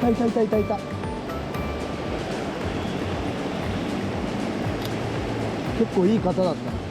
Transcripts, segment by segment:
たいたいたいたいた。結構いい方だったな。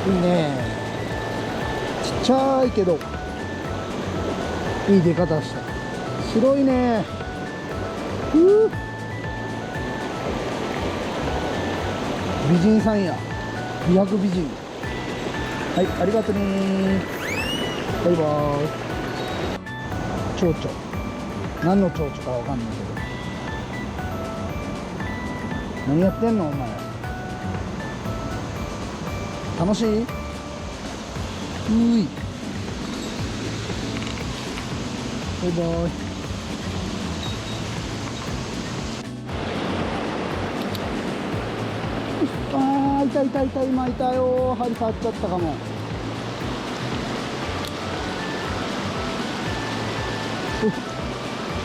いいね。ちっちゃいけどいい出方した。白いね。美人さんや。美白美人。はい、ありがとね。バイバーイ。蝶々。何の蝶々かわかんないけど。何やってんのお前。楽しい？うーい。バイバーイ。あー、いたいたいた、今いたよ。針触っちゃったかも。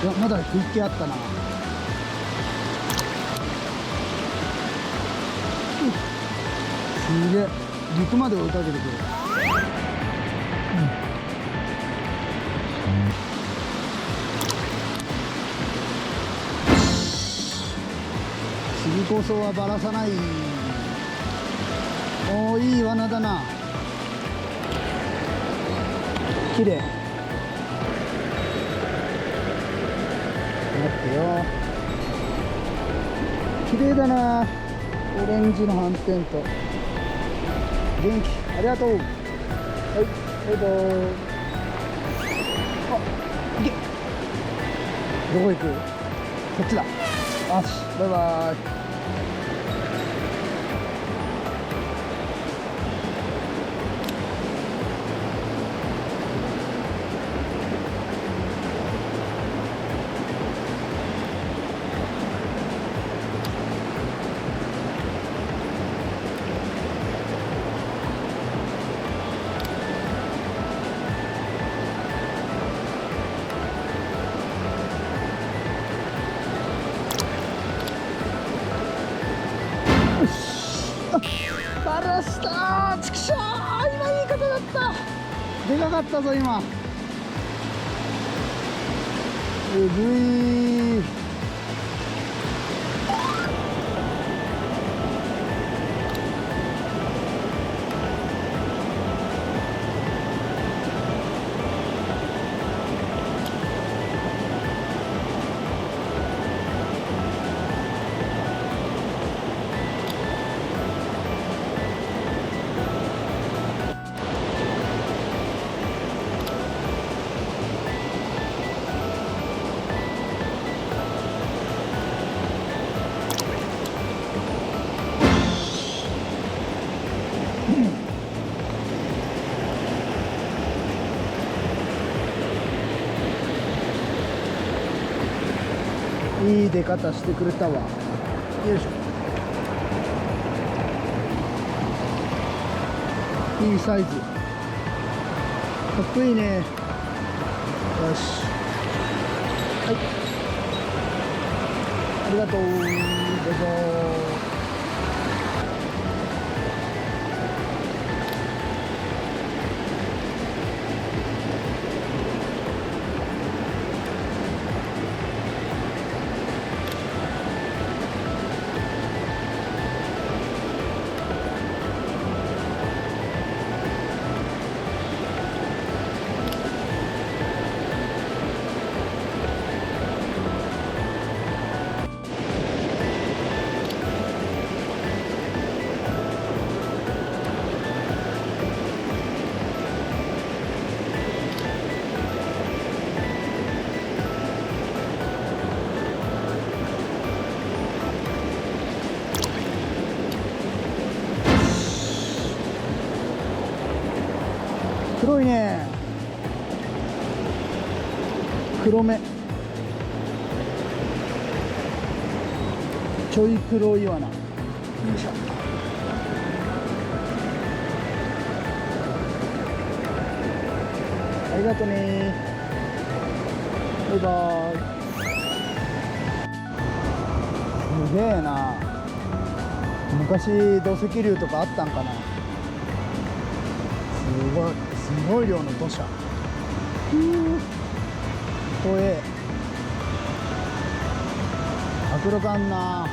いや、まだ食い気あったな。すげえ、陸まで追いかけてくる。次こそはバラさない。おー、いい罠だな。綺麗。待ってよ。綺麗だな。オレンジの斑点と。元気、ありがとう。はい、バイバーイ。あ、いけ。どこ行く？こっちだ。よし、バイバーイ。バラしたー。ちくしょう、今いい方だった。でかかったぞ今。えぐい。いい出方してくれたわ。よいしょ。いいサイズ。かっこいいね。よし。はい。ありがとう。どうぞ。黒いね。黒目。ちょい黒いわな。よいしょ。ありがとね。バイバーイ。すげえな。昔土石流とかあったんかな。すごい量の土砂。怖え。迫力あんな。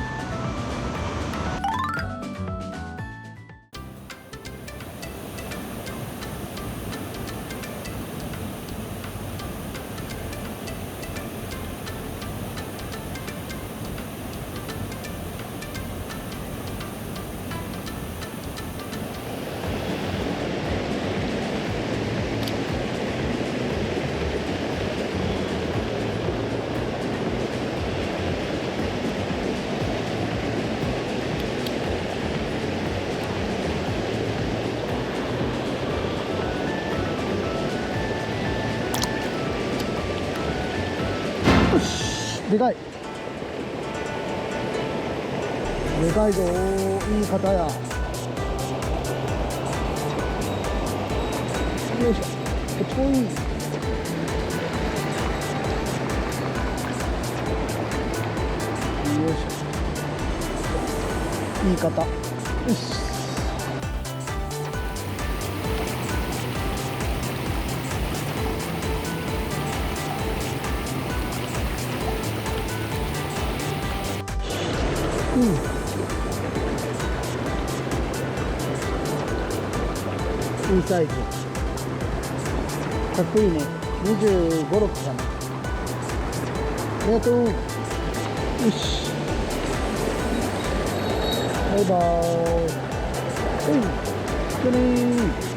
よし、でかい。でかいぞ。いい方や。よいしょ。こっちこい。よいしょ。いい方。よし。いいサイズ。かっこいいね。25、6かな。ありがとう。よし。バイバーイ。じゃあねー。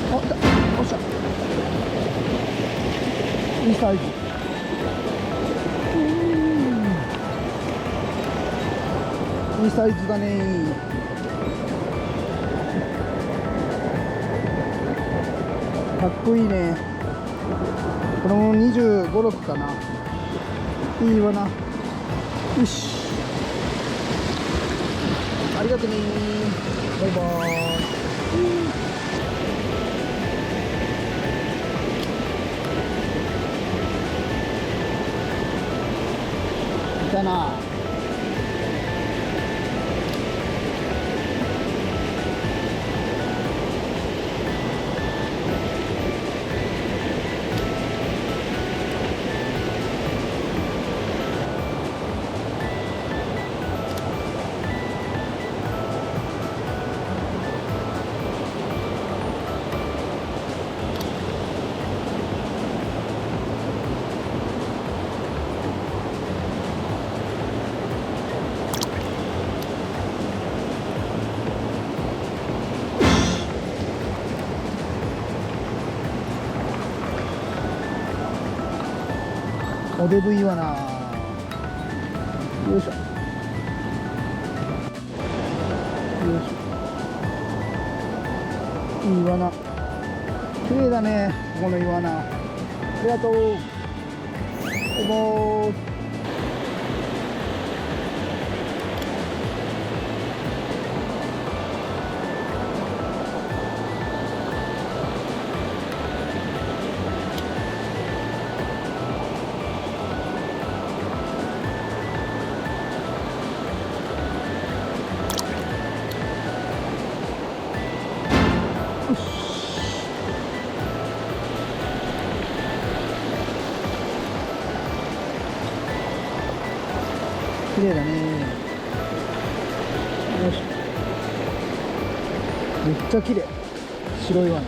あ、来た。おっしゃ。いいサイズ。いいサイズだね。かっこいいね。これも25、6かな。いいわな。よし。ありがとね。バイバーイ。いたな。おデブいいわな。よいしょ。よいしょ。いいイワナ。綺麗だね、ここのイワナ。ありがとう。バイバーイ。綺麗だね。よし。めっちゃ綺麗。白いワナ。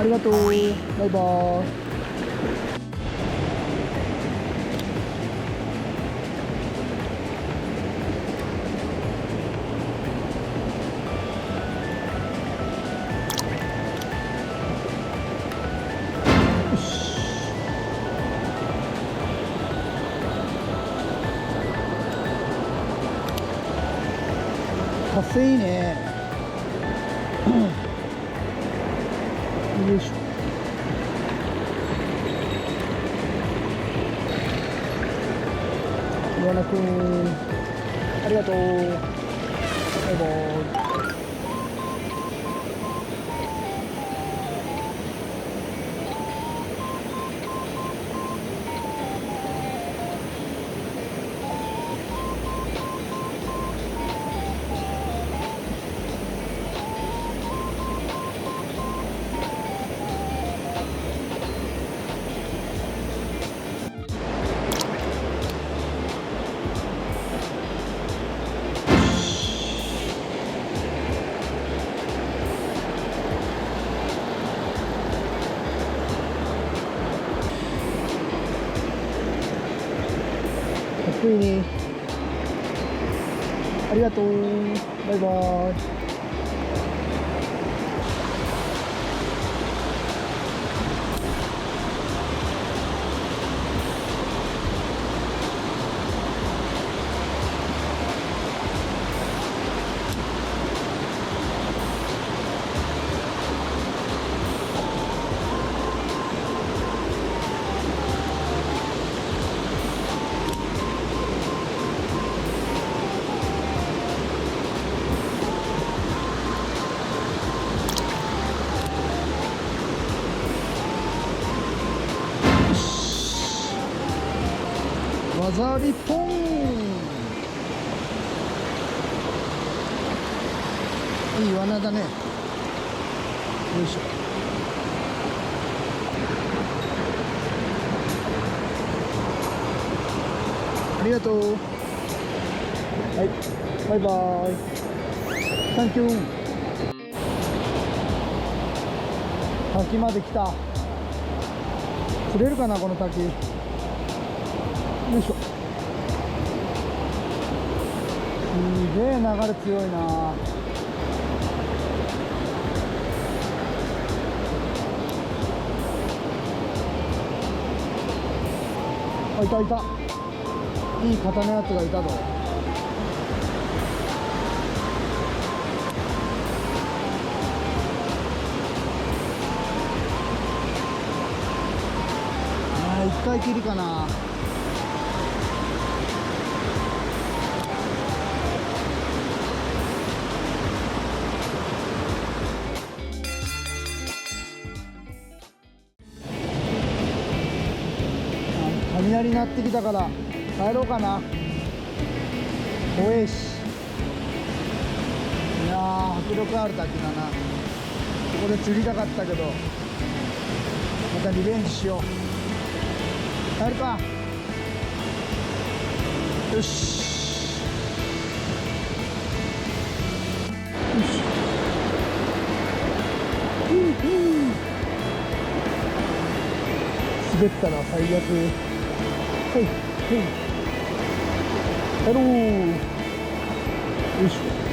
ありがとう。バイバーイ。こいいね。よいしょ。岩名くん、ありがとう。バイバイ。かっこいいね。ありがとう。バイバイ。技ありポン。いい罠だね。よいしょ。ありがとう。はい、バイバイ。サンキュー。滝まで来た。釣れるかな、この滝。よいしょ。すげえ流れ強いな。あ、いたいた。いい型のやつがいたぞ。ああ、一回きりかな。雷鳴ってきたから帰ろうかな。怖えし。いやー、迫力ある滝だな。ここで釣りたかったけど、またリベンジしよう。帰るか。よし。よし。滑ったら最悪。はいはい、帰ろう。よいしょ。